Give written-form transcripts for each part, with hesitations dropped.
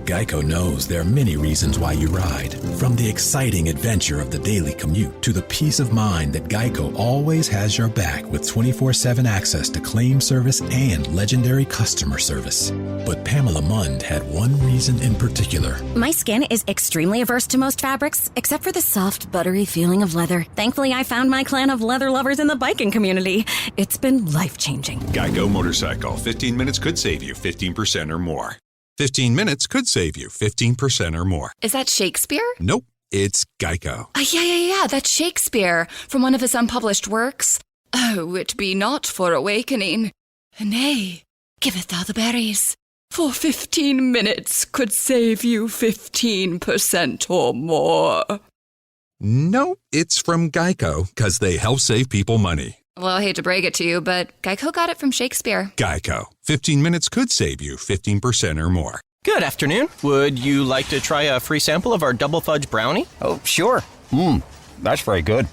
Geico knows there are many reasons why you ride. From the exciting adventure of the daily commute to the peace of mind that Geico always has your back with 24/7 access to claim service and legendary customer service. But Pamela Mund had one reason in particular. My skin is extremely averse to most fabrics, except for the soft, buttery feeling of leather. Thankfully, I found my clan of leather lovers in the biking community. It's been life-changing. Geico Motorcycle. 15 minutes could save you 15% or more. 15 minutes could save you 15% or more. Is that Shakespeare? Nope, it's Geico. Yeah, that's Shakespeare from one of his unpublished works. Oh, it be not for awakening. Nay, giveth thou the berries. For 15 minutes could save you 15% or more. Nope, it's from Geico, because they help save people money. Well, I hate to break it to you, but Geico got it from Shakespeare. Geico. 15 minutes could save you 15% or more. Good afternoon. Would you like to try a free sample of our double fudge brownie? Oh, sure. That's very good.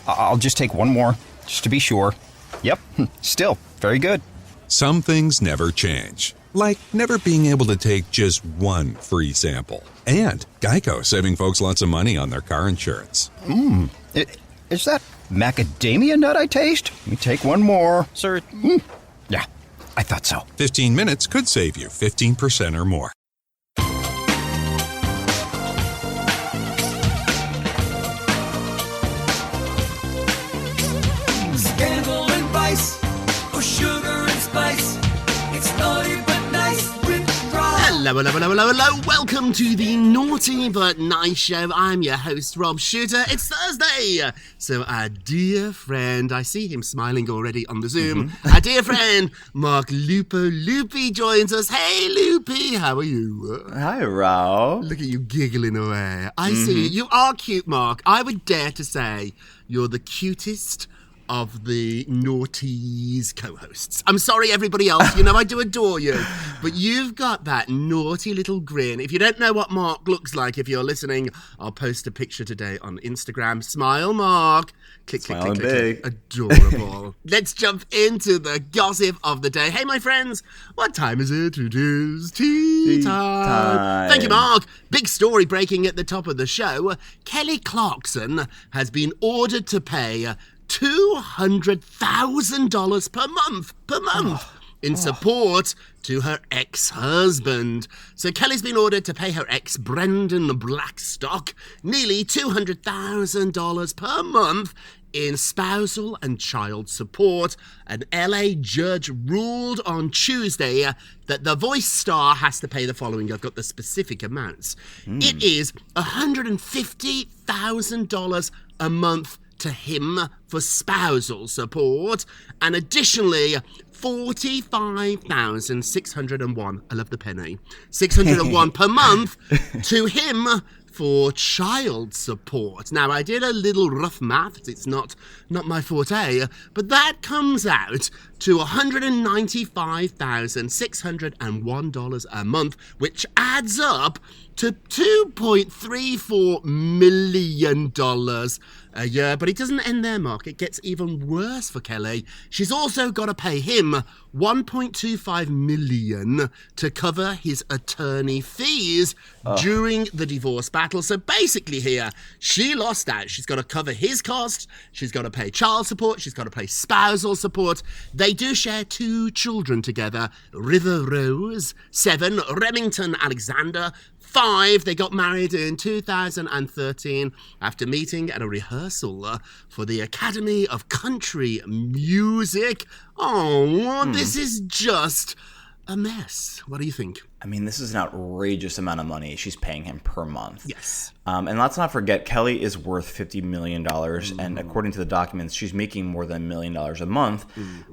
I'll just take one more, just to be sure. Yep, still very good. Some things never change. Like never being able to take just one free sample. And Geico saving folks lots of money on their car insurance. Is that macadamia nut I taste? Let me take one more. Sir? Yeah, I thought so. 15 minutes could save you 15% or more. Scandal and vice, or sugar and spice. It's naughty but nice with Rob. Hello. Welcome to the Naughty But Nice Show. I'm your host, Rob Shooter. It's Thursday. So our dear friend, I see him smiling already on the Zoom. Our dear friend, Mark Loopy joins us. Hey, Loopy, how are you? Hi, Rob. Look at you giggling away. I see. You are cute, Mark. I would dare to say you're the cutest of the Naughties co-hosts. I'm sorry, everybody else. You know I do adore you. But you've got that naughty little grin. If you don't know what Mark looks like, if you're listening, I'll post a picture today on Instagram. Smile, Mark. Click. Adorable. Let's jump into the gossip of the day. Hey, my friends, what time is it? It is tea time. Thank you, Mark. Big story breaking at the top of the show. Kelly Clarkson has been ordered to pay $200,000 per month in support to her ex-husband. So Kelly's been ordered to pay her ex, Brendan Blackstock, nearly $200,000 per month in spousal and child support. An LA judge ruled on Tuesday that the Voice star has to pay the following. I've got the specific amounts. It is $150,000 a month to him for spousal support, and additionally $45,601. I love the penny. 601 per month to him for child support. Now, I did a little rough math. It's not my forte, but that comes out to $195,601 a month, which adds up to $2.34 million a year. But it doesn't end there, Mark. It gets even worse for Kelly. She's also got to pay him $1.25 million to cover his attorney fees during the divorce battle. So basically here, she lost out. She's got to cover his costs. She's got to pay child support. She's got to pay spousal support. They do share 2 children together. River Rose, 7. Remington Alexander, 5. They got married in 2013 after meeting at a rehearsal for the Academy of Country Music. This is just a mess. What do you think? I mean, this is an outrageous amount of money she's paying him per month. Yes. And let's not forget, Kelly is worth $50 million, and according to the documents, she's making more than $1 million a month.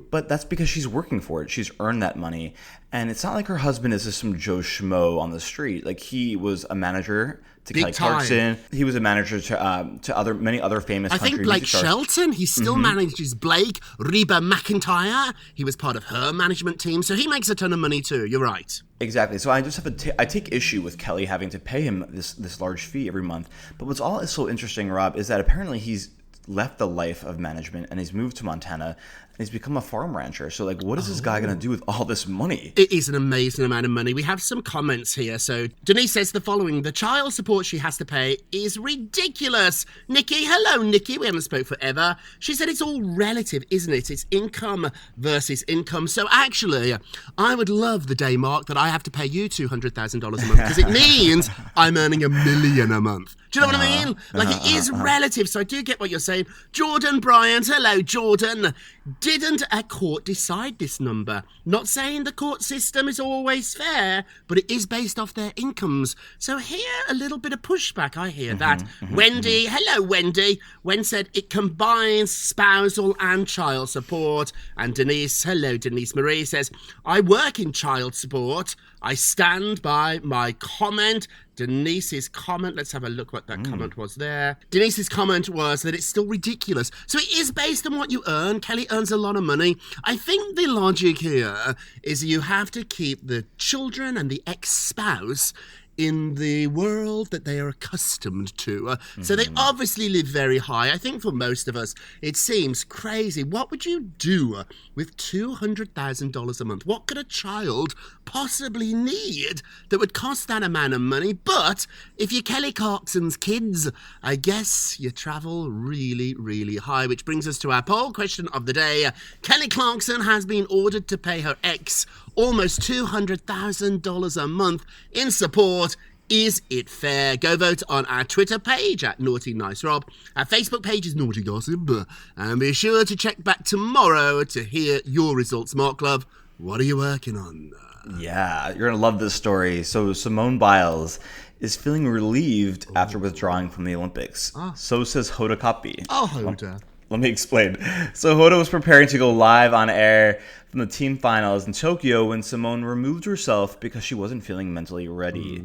But that's because she's working for it. She's earned that money. And it's not like her husband is just some Joe Schmo on the street. Like, he was a manager to Kelly Clarkson. He was a manager to many other famous country music stars. I think Blake Shelton, he still manages Blake. Reba McEntire, he was part of her management team. So he makes a ton of money too. You're right. Exactly. So I just have I take issue with Kelly having to pay him this large fee every month. But what's all is so interesting, Rob, is that apparently he's left the life of management and he's moved to Montana he's become a farm rancher. So, like, what is this guy going to do with all this money? It is an amazing amount of money. We have some comments here. So Denise says the following: the child support she has to pay is ridiculous. Nikki, hello, Nikki. We haven't spoke forever. She said it's all relative, isn't it? It's income versus income. So actually, I would love the day, Mark, that I have to pay you $200,000 a month, because it means I'm earning $1 million a month. Do you know what I mean? Like, it is relative, so I do get what you're saying. Jordan Bryant, hello, Jordan. Didn't a court decide this number? Not saying the court system is always fair, but it is based off their incomes. So here, a little bit of pushback, I hear that. Wendy, hello, Wendy. Wen said it combines spousal and child support. And Denise, hello, Denise Marie says, I work in child support. I stand by my comment. Denise's comment, let's have a look what that comment was there. Denise's comment was that it's still ridiculous. So it is based on what you earn. Kelly earns a lot of money. I think the logic here is you have to keep the children and the ex-spouse in the world that they are accustomed to. So they obviously live very high. I think for most of us, it seems crazy. What would you do with $200,000 a month? What could a child possibly need that would cost that amount of money? But if you're Kelly Clarkson's kids, I guess you travel really, really high, which brings us to our poll question of the day. Kelly Clarkson has been ordered to pay her ex almost $200,000 a month in support. Is it fair? Go vote on our Twitter page at Naughty Nice Rob. Our Facebook page is Naughty Gossip. And be sure to check back tomorrow to hear your results. Mark Love, what are you working on? Yeah, you're going to love this story. So Simone Biles is feeling relieved after withdrawing from the Olympics. So says Hoda Kotb. Oh, Hoda. Let me explain. So Hoda was preparing to go live on air from the team finals in Tokyo when Simone removed herself because she wasn't feeling mentally ready.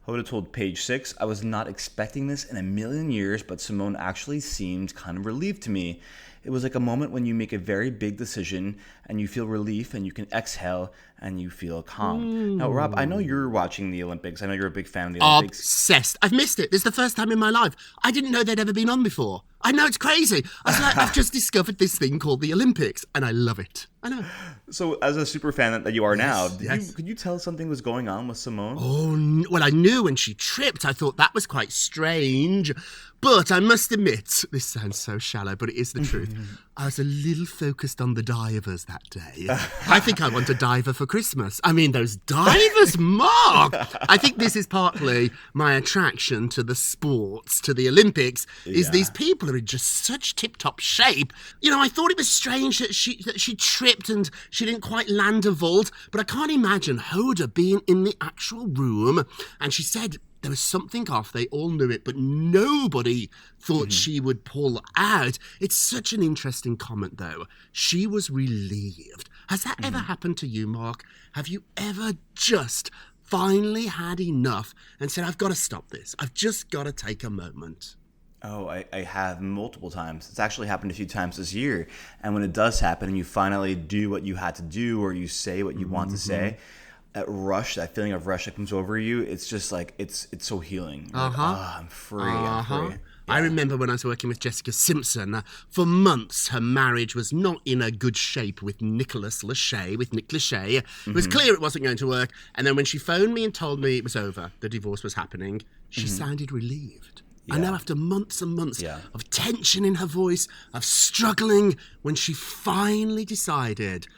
Hoda told Page Six, I was not expecting this in a million years, but Simone actually seemed kind of relieved to me. It was like a moment when you make a very big decision and you feel relief and you can exhale and you feel calm. Now, Rob, I know you're watching the Olympics. I know you're a big fan of the Olympics. Obsessed. I've missed it. This is the first time in my life. I didn't know they'd ever been on before. I know, it's crazy. I was like, I've just discovered this thing called the Olympics, and I love it. I know. So, as a super fan that you are now, could you tell something was going on with Simone? Oh, well, I knew when she tripped. I thought that was quite strange. But I must admit, this sounds so shallow, but it is the truth. I was a little focused on the divers that day. I think I want a diver for Christmas. I mean, those divers, Mark! I think this is partly my attraction to the sports, to the Olympics, is these people are in just such tip-top shape. You know, I thought it was strange that she tripped and she didn't quite land a vault, but I can't imagine Hoda being in the actual room. And she said there was something off. They all knew it, but nobody thought she would pull out. It's such an interesting comment, though. She was relieved. Has that ever happened to you, Mark? Have you ever just finally had enough and said, I've got to stop this. I've just got to take a moment? Oh, I have multiple times. It's actually happened a few times this year. And when it does happen and you finally do what you had to do or you say what you want to say, that rush, that feeling of rush that comes over you, it's just like, it's so healing. Like, I'm free, I'm free. Yeah. I remember when I was working with Jessica Simpson, for months her marriage was not in a good shape with Nick Lachey. It was clear it wasn't going to work. And then when she phoned me and told me it was over, the divorce was happening, she sounded relieved. I know, after months and months of tension in her voice, of struggling, when she finally decided,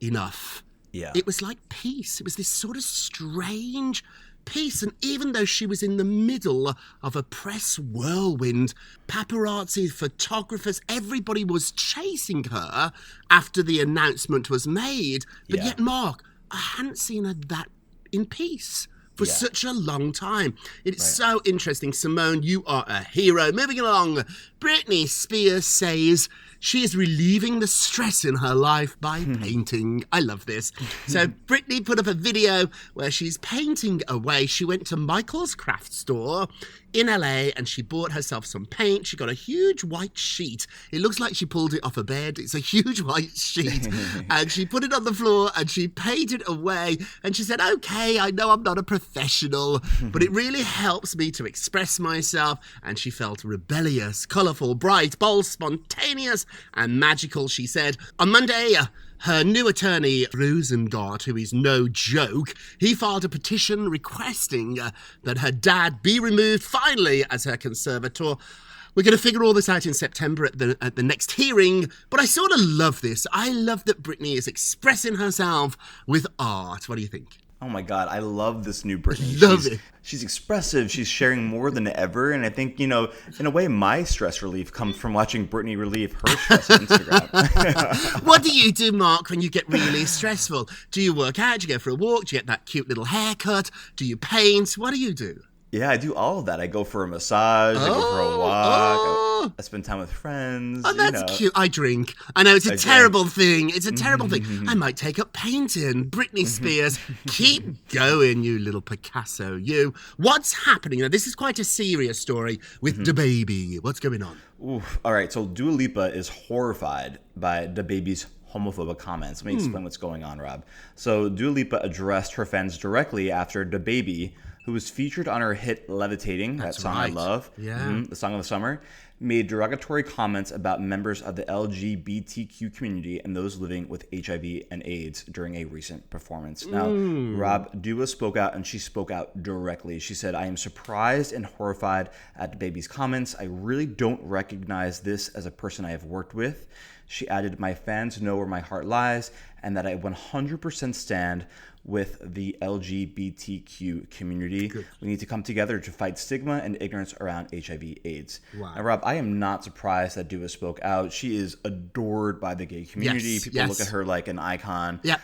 enough. It was like peace. It was this sort of strange peace. And even though she was in the middle of a press whirlwind, paparazzi, photographers, everybody was chasing her after the announcement was made. But yet, Mark, I hadn't seen her that in peace for such a long time. It's so interesting. Simone, you are a hero. Moving along, Britney Spears says she is relieving the stress in her life by painting. I love this. So Britney put up a video where she's painting away. She went to Michael's craft store in LA and she bought herself some paint. She got a huge white sheet. It looks like she pulled it off a bed. It's a huge white sheet. And she put it on the floor and she painted away. And she said, okay, I know I'm not a professional, but it really helps me to express myself. And she felt rebellious, colourful, colourful, bright, bold, spontaneous, and magical, she said. On Monday, her new attorney, Rosengart, who is no joke, he filed a petition requesting that her dad be removed finally as her conservator. We're going to figure all this out in September at the next hearing, but I sort of love this. I love that Britney is expressing herself with art. What do you think? Oh my God, I love this new Britney. Love it. She's expressive. She's sharing more than ever. And I think, in a way, my stress relief comes from watching Britney relieve her stress on Instagram. What do you do, Mark, when you get really stressful? Do you work out? Do you go for a walk? Do you get that cute little haircut? Do you paint? What do you do? Yeah, I do all of that. I go for a massage. I go for a walk. I spend time with friends. Oh, that's cute. I drink. I know, it's a terrible thing. It's a terrible thing. I might take up painting. Britney Spears. Keep going, you little Picasso, you. What's happening? Now, this is quite a serious story with DaBaby. What's going on? Oof. All right, so Dua Lipa is horrified by DaBaby's homophobic comments. Let me explain what's going on, Rob. So Dua Lipa addressed her fans directly after DaBaby, who was featured on her hit Levitating, that song I love, the song of the summer, made derogatory comments about members of the LGBTQ community and those living with HIV and AIDS during a recent performance. Now, Rob, Dua spoke out, and she spoke out directly. She said, "I am surprised and horrified at DaBaby's comments. I really don't recognize this as a person I have worked with." She added, "My fans know where my heart lies and that I 100% stand with the LGBTQ community. Good. We need to come together to fight stigma and ignorance around HIV/AIDS." Wow. Now, Rob, I am not surprised that Dua spoke out. She is adored by the gay community. Yes, People look at her like an icon. Yeah.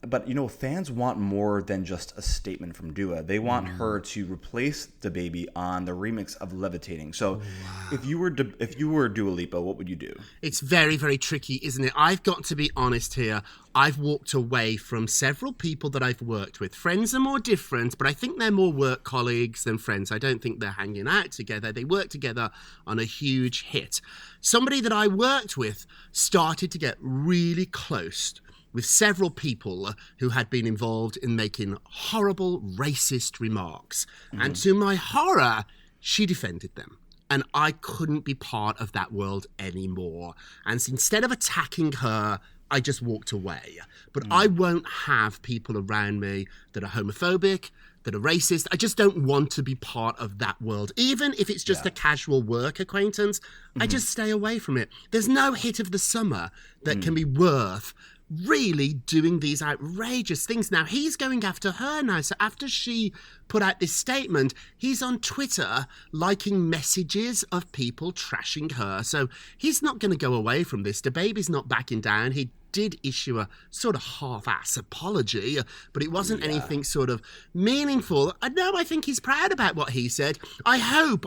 But, fans want more than just a statement from Dua. They want her to replace DaBaby on the remix of Levitating. So if you were Dua Lipa, what would you do? It's very, very tricky, isn't it? I've got to be honest here. I've walked away from several people that I've worked with. Friends are more different, but I think they're more work colleagues than friends. I don't think they're hanging out together. They work together on a huge hit. Somebody that I worked with started to get really close with several people who had been involved in making horrible racist remarks. And to my horror, she defended them. And I couldn't be part of that world anymore. And instead of attacking her, I just walked away. But I won't have people around me that are homophobic, that are racist. I just don't want to be part of that world. Even if it's just a casual work acquaintance, I just stay away from it. There's no hit of the summer that can be worth really doing these outrageous things. Now, he's going after her now. So after she put out this statement, he's on Twitter liking messages of people trashing her. So he's not going to go away from this. DaBaby's not backing down. He did issue a sort of half-ass apology, but it wasn't anything sort of meaningful. I think he's proud about what he said. I hope,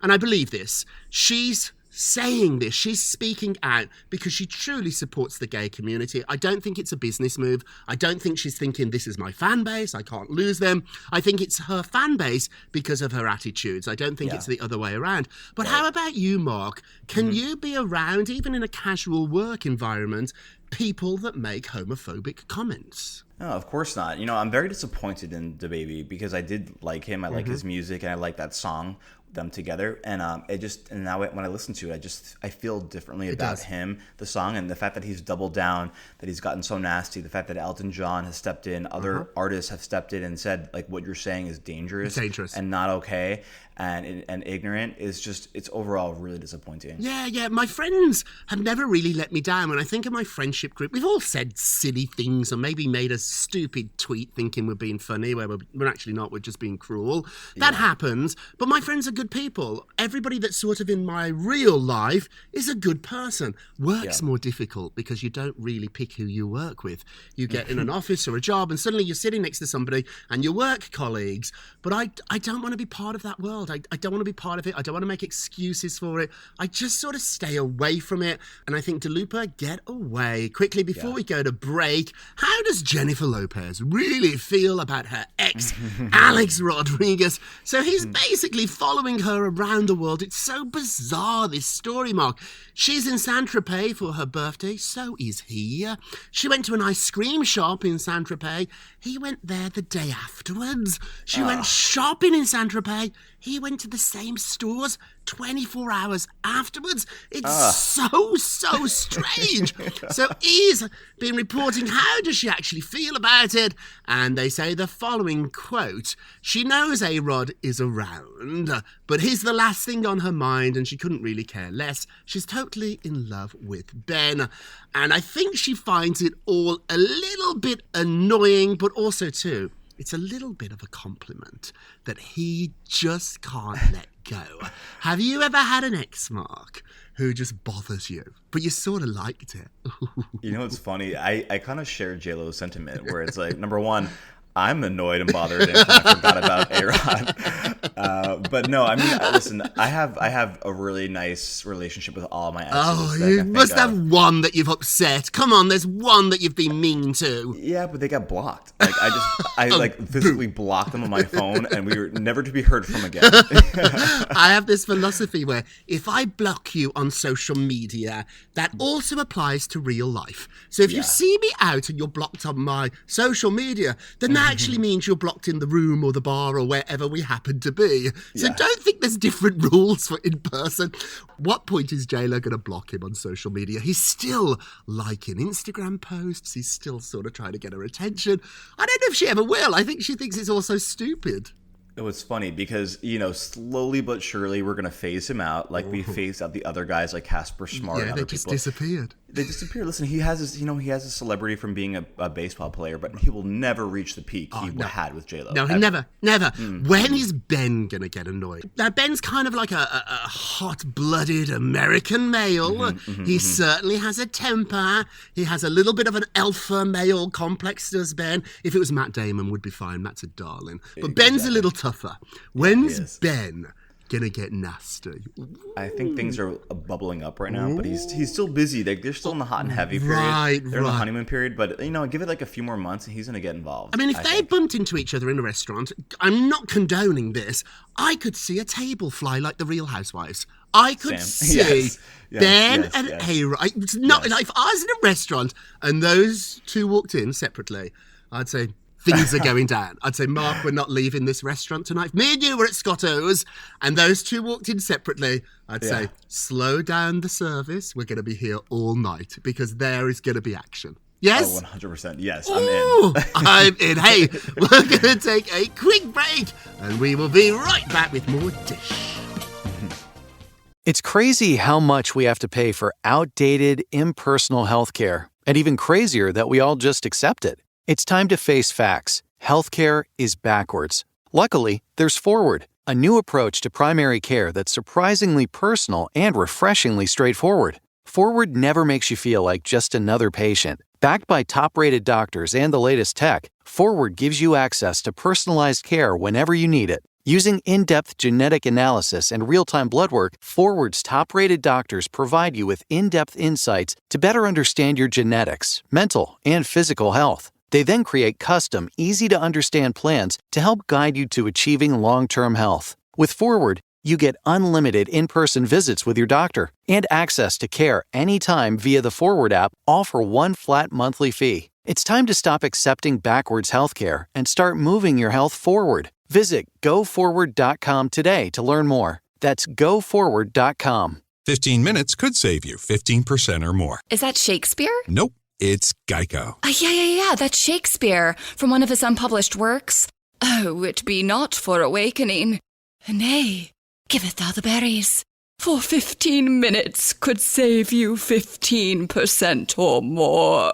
and I believe this, she's saying this, she's speaking out because she truly supports the gay community. I don't think it's a business move. I don't think she's thinking, this is my fan base, I can't lose them. I think it's her fan base because of her attitudes. I don't think it's the other way around. But how about you, Mark? Can you be around, even in a casual work environment, people that make homophobic comments? No, of course not. I'm very disappointed in DaBaby because I did like him. I like his music, and I like that song, them together. And and now when I listen to it, I feel differently about him, the song, and the fact that he's doubled down, that he's gotten so nasty, the fact that Elton John has stepped in, other artists have stepped in and said, like, what you're saying is dangerous and not okay and ignorant it's overall really disappointing. Yeah. My friends have never really let me down. When I think of my friendship group, we've all said silly things or maybe made a stupid tweet thinking we're being funny, where we're actually not, we're just being cruel. That happens, but my friends are good people. Everybody that's sort of in my real life is a good person. Work's more difficult because you don't really pick who you work with. You get in an office or a job and suddenly you're sitting next to somebody and your work colleagues. But I don't want to be part of that world. I don't want to be part of it. I don't want to make excuses for it. I just sort of stay away from it. And I think, Dua Lipa, get away. Quickly, before we go to break, how does Jennifer Lopez really feel about her ex, Alex Rodriguez. So he's basically following her around the world. It's so bizarre, this story, Mark. She's in Saint-Tropez for her birthday, so is he. She went to an ice cream shop in Saint-Tropez. He went there the day afterwards. She went shopping in Saint-Tropez. He went to the same stores 24 hours afterwards. It's so strange. So E's been reporting, how does she actually feel about it? And they say the following quote: she knows A-Rod is around, but he's the last thing on her mind and she couldn't really care less. She's totally in love with Ben. And I think she finds it all a little bit annoying, but also too, it's a little bit of a compliment that he just can't let go. Have you ever had an ex, Mark, who just bothers you, but you sort of liked it? You know what's funny? I kind of share J-Lo's sentiment, where it's like, number one, I'm annoyed and bothered and kind of forgot about A-Rod. But no, I mean, listen, I have a really nice relationship with all my exes. Oh, you must have one that you've upset. Come on, there's one that you've been mean to. Yeah, but they got blocked. Like I physically blocked them on my phone, and we were never to be heard from again. I have this philosophy where if I block you on social media, that also applies to real life. So if you see me out and you're blocked on my social media, then that actually means you're blocked in the room or the bar or wherever we happen to be. So don't think there's different rules for in person. What point is J-Lo going to block him on social media? He's still liking Instagram posts. He's still sort of trying to get her attention. I don't know if she ever will. I think she thinks it's all so stupid. It was funny because, slowly but surely we're going to phase him out like we phased out the other guys like Casper Smart and other they just people. disappeared. They disappeared. Listen, he has a celebrity from being a baseball player, but he will never reach the peak he had with J-Lo. No, he never. When is Ben going to get annoyed? Now, Ben's kind of like a hot-blooded American male. He certainly has a temper. He has a little bit of an alpha male complex, does Ben. If it was Matt Damon, would be fine. Matt's a darling. But Ben's a little tougher. When's Ben gonna get nasty? I think things are bubbling up right now, but he's still busy. They're still in the hot and heavy period. They're in the honeymoon period, but give it like a few more months and he's gonna get involved. I mean, if they bumped into each other in a restaurant, I'm not condoning this, I could see a table fly like the Real Housewives. I could see Ben and A-Rod. If I was in a restaurant and those two walked in separately, I'd say, things are going down. I'd say, Mark, we're not leaving this restaurant tonight. Me and you were at Scotto's, and those two walked in separately. I'd say, slow down the service. We're going to be here all night because there is going to be action. Yes? Oh, 100%. Yes, I'm in. Hey, we're going to take a quick break, and we will be right back with more Dish. It's crazy how much we have to pay for outdated, impersonal healthcare, and even crazier that we all just accept it. It's time to face facts. Healthcare is backwards. Luckily, there's Forward, a new approach to primary care that's surprisingly personal and refreshingly straightforward. Forward never makes you feel like just another patient. Backed by top-rated doctors and the latest tech, Forward gives you access to personalized care whenever you need it. Using in-depth genetic analysis and real-time blood work, Forward's top-rated doctors provide you with in-depth insights to better understand your genetics, mental, and physical health. They then create custom, easy-to-understand plans to help guide you to achieving long-term health. With Forward, you get unlimited in-person visits with your doctor and access to care anytime via the Forward app, all for one flat monthly fee. It's time to stop accepting backwards healthcare and start moving your health forward. Visit GoForward.com today to learn more. That's GoForward.com. 15 minutes could save you 15% or more. Is that Shakespeare? Nope, it's Geico. Yeah, that's Shakespeare from one of his unpublished works. Oh, it be not for awakening. Nay, giveth thou the berries. For 15 minutes could save you 15% or more.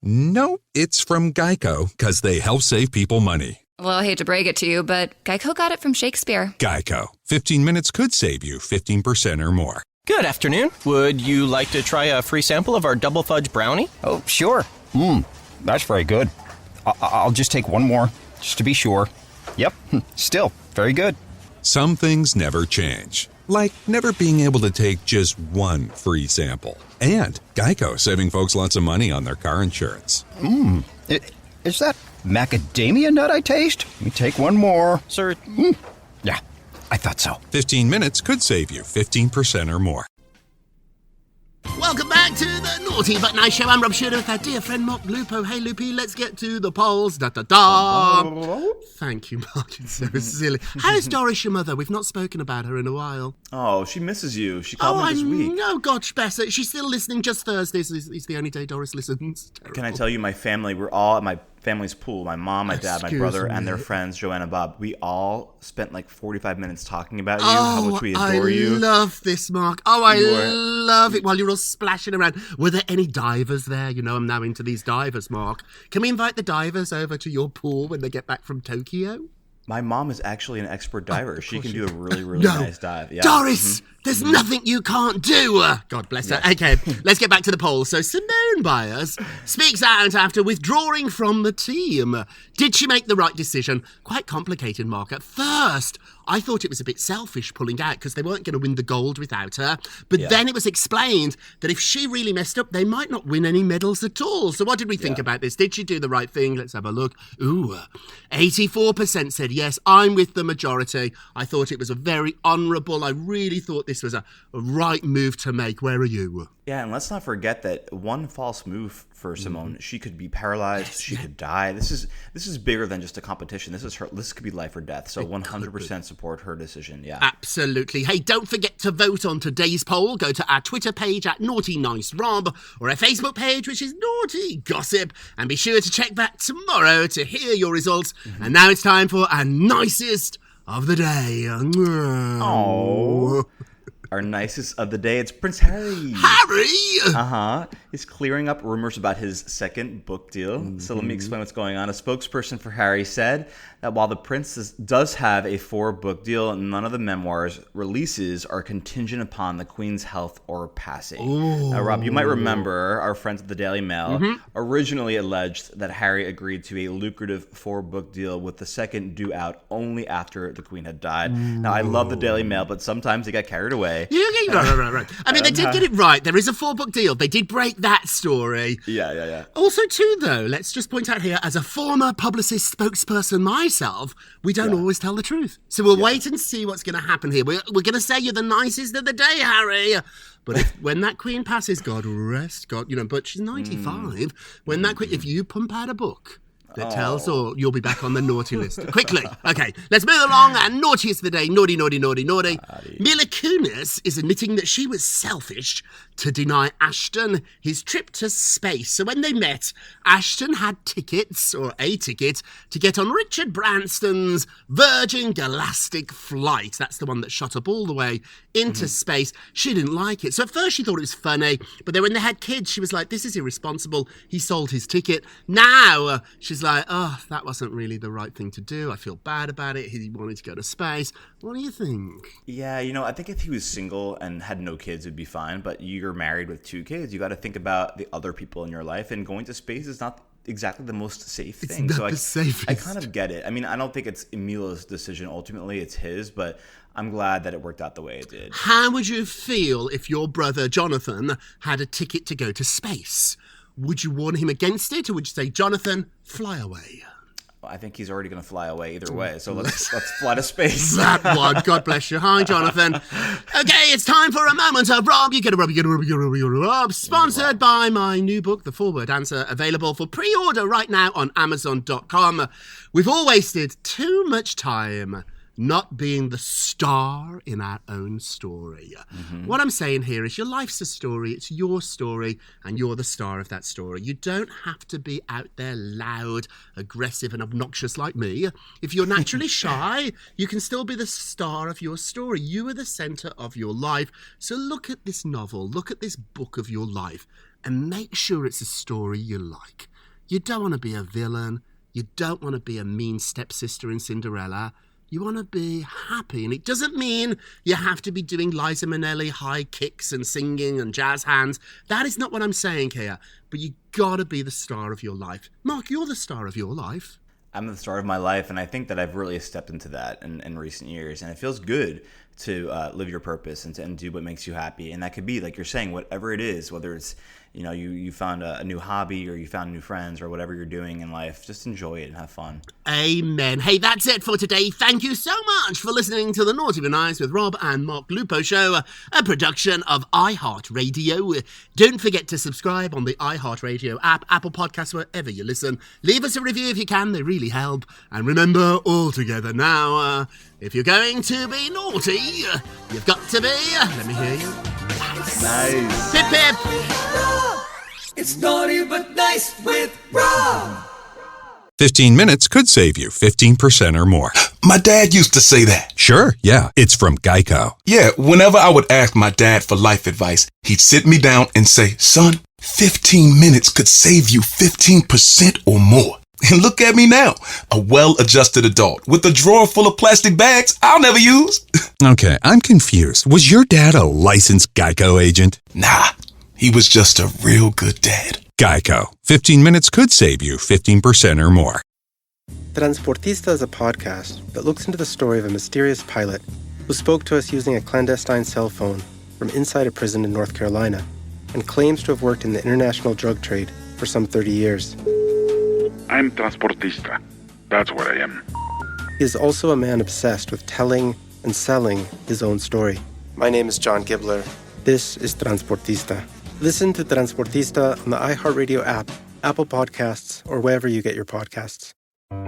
Nope, it's from Geico, because they help save people money. Well, I hate to break it to you, but Geico got it from Shakespeare. Geico. 15 minutes could save you 15% or more. Good afternoon. Would you like to try a free sample of our double fudge brownie? Oh, sure. That's very good. I'll just take one more, just to be sure. Yep, still very good. Some things never change. Like never being able to take just one free sample. And Geico saving folks lots of money on their car insurance. is that macadamia nut I taste? Let me take one more. Sir, Yeah, I thought so. 15 minutes could save you 15% or more. Welcome back to the Naughty But Nice Show. I'm Rob Shooter with our dear friend Mark Lupo. Hey, Loopy, let's get to the polls. Da-da-da. Thank you, Mark. It's so silly. How's Doris, your mother? We've not spoken about her in a while. Oh, she misses you. She called me this week. Oh, gosh, Bessa. She's still listening. Just Thursdays is the only day Doris listens. Terrible. Can I tell you, my family, we're all at my family's pool. My mom, my dad, my brother, and their friends, Joanna, Bob. We all spent like 45 minutes talking about you, how much we adore you. I love this, Mark. Oh, I love it while you're all splashing around. Were there any divers there? You know, I'm now into these divers, Mark. Can we invite the divers over to your pool when they get back from Tokyo? My mom is actually an expert diver. She can do a really, really nice dive. Yeah. Doris, there's nothing you can't do. God bless her. Okay, let's get back to the poll. So Simone Biles speaks out after withdrawing from the team. Did she make the right decision? Quite complicated, Mark. At first, I thought it was a bit selfish pulling out because they weren't going to win the gold without her. But then it was explained that if she really messed up, they might not win any medals at all. So what did we think about this? Did she do the right thing? Let's have a look. 84% said yes. I'm with the majority. I thought it was a very honourable. I really thought this was a right move to make. Where are you? Yeah, and let's not forget that one false move for Simone, she could be paralyzed, she could die. This is bigger than just a competition. This could be life or death. So 100% support her decision. Yeah. Absolutely. Hey, don't forget to vote on today's poll. Go to our Twitter page at Naughty Nice Rob or our Facebook page, which is Naughty Gossip, and be sure to check back tomorrow to hear your results. And now it's time for our nicest of the day. Oh. Our nicest of the day, it's Prince Harry. Harry! He's clearing up rumors about his second book deal. So let me explain what's going on. A spokesperson for Harry said that while the prince does have a 4-book deal, none of the memoirs releases are contingent upon the Queen's health or passing. Now, Rob, you might remember our friends at the Daily Mail originally alleged that Harry agreed to a lucrative 4-book deal with the second due out only after the Queen had died. Now, I love the Daily Mail, but sometimes they get carried away. Right. I mean, they did get it right. There is a 4-book deal. They did break that story. Yeah. Also, too, though, let's just point out here, as a former publicist spokesperson myself, we don't always tell the truth. So we'll wait and see what's going to happen here. We're going to say you're the nicest of the day, Harry. But when that Queen passes, God rest, but she's 95. When that Queen, if you pump out a book that tells all, you'll be back on the naughty list. Quickly. Okay, let's move along. And naughtiest of the day, naughty. Mila Kunis is admitting that she was selfish to deny Ashton his trip to space. So when they met, Ashton had a ticket to get on Richard Branson's Virgin Galactic flight. That's the one that shot up all the way into space. She didn't like it. So at first she thought it was funny, but then when they had kids, she was like, this is irresponsible. He sold his ticket. Now she's like, oh, that wasn't really the right thing to do. I feel bad about it. He wanted to go to space. What do you think? Yeah, I think if he was single and had no kids, it'd be fine. But you're married with 2 kids. You got to think about the other people in your life. And going to space is not exactly the most safe thing. It's not the safest. I kind of get it. I mean, I don't think it's Emila's decision. Ultimately, it's his. But I'm glad that it worked out the way it did. How would you feel if your brother Jonathan had a ticket to go to space? Would you warn him against it, or would you say, Jonathan, fly away? Well, I think he's already going to fly away either way, so let's fly to space. That one. God bless you. Hi, Jonathan. Okay, it's time for a moment of Rob. You get a Rob. Sponsored by my new book, The 4-Word Answer, available for pre-order right now on Amazon.com. We've all wasted too much time not being the star in our own story. What I'm saying here is your life's a story, it's your story, and you're the star of that story. You don't have to be out there loud, aggressive, and obnoxious like me. If you're naturally shy, you can still be the star of your story. You are the centre of your life. So look at this novel, look at this book of your life, and make sure it's a story you like. You don't want to be a villain. You don't want to be a mean stepsister in Cinderella. You want to be happy, and it doesn't mean you have to be doing Liza Minnelli high kicks and singing and jazz hands. That is not what I'm saying here, but you got to be the star of your life. Mark, you're the star of your life. I'm the star of my life, and I think that I've really stepped into that in recent years, and it feels good to live your purpose and do what makes you happy. And that could be, like you're saying, whatever it is, whether it's, you found a new hobby or you found new friends or whatever you're doing in life, just enjoy it and have fun. Amen. Hey, that's it for today. Thank you so much for listening to the Naughty But Nice with Rob and Mark Lupo show, a production of iHeartRadio. Don't forget to subscribe on the iHeartRadio app, Apple Podcasts, wherever you listen. Leave us a review if you can. They really help. And remember, all together now, if you're going to be naughty, you've got to be, let me hear you, nice. Pip, pip. It's Naughty But Nice with Rob. 15 minutes could save you 15% or more. My dad used to say that. Sure, yeah. It's from Geico. Yeah, whenever I would ask my dad for life advice, he'd sit me down and say, son, 15 minutes could save you 15% or more. And look at me now, a well-adjusted adult with a drawer full of plastic bags I'll never use. Okay, I'm confused. Was your dad a licensed Geico agent? Nah, he was just a real good dad. Geico. 15 minutes could save you 15% or more. Transportista is a podcast that looks into the story of a mysterious pilot who spoke to us using a clandestine cell phone from inside a prison in North Carolina and claims to have worked in the international drug trade for some 30 years. I'm Transportista. That's what I am. He is also a man obsessed with telling and selling his own story. My name is John Gibler. This is Transportista. Listen to Transportista on the iHeartRadio app, Apple Podcasts, or wherever you get your podcasts.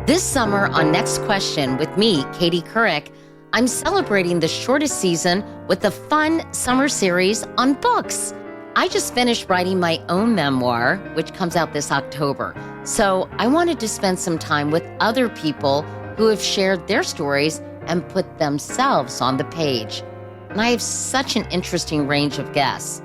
This summer on Next Question with me, Katie Couric, I'm celebrating the shortest season with a fun summer series on books. I just finished writing my own memoir, which comes out this October. So I wanted to spend some time with other people who have shared their stories and put themselves on the page. And I have such an interesting range of guests.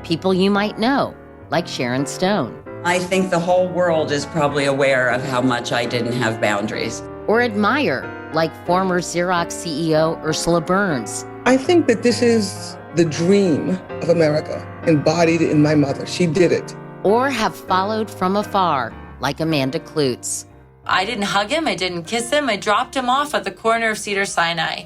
People you might know, like Sharon Stone. I think the whole world is probably aware of how much I didn't have boundaries. Or admire, like former Xerox CEO Ursula Burns. I think that this is the dream of America, embodied in my mother. She did it. Or have followed from afar, like Amanda Klutz. I didn't hug him, I didn't kiss him, I dropped him off at the corner of Cedars-Sinai.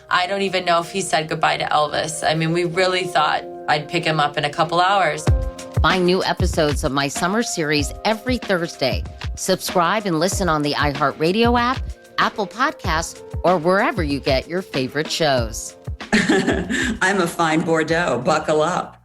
I don't even know if he said goodbye to Elvis. I mean, we really thought I'd pick him up in a couple hours. Find new episodes of my summer series every Thursday. Subscribe and listen on the iHeartRadio app, Apple Podcasts, or wherever you get your favorite shows. I'm a fine Bordeaux. Buckle up.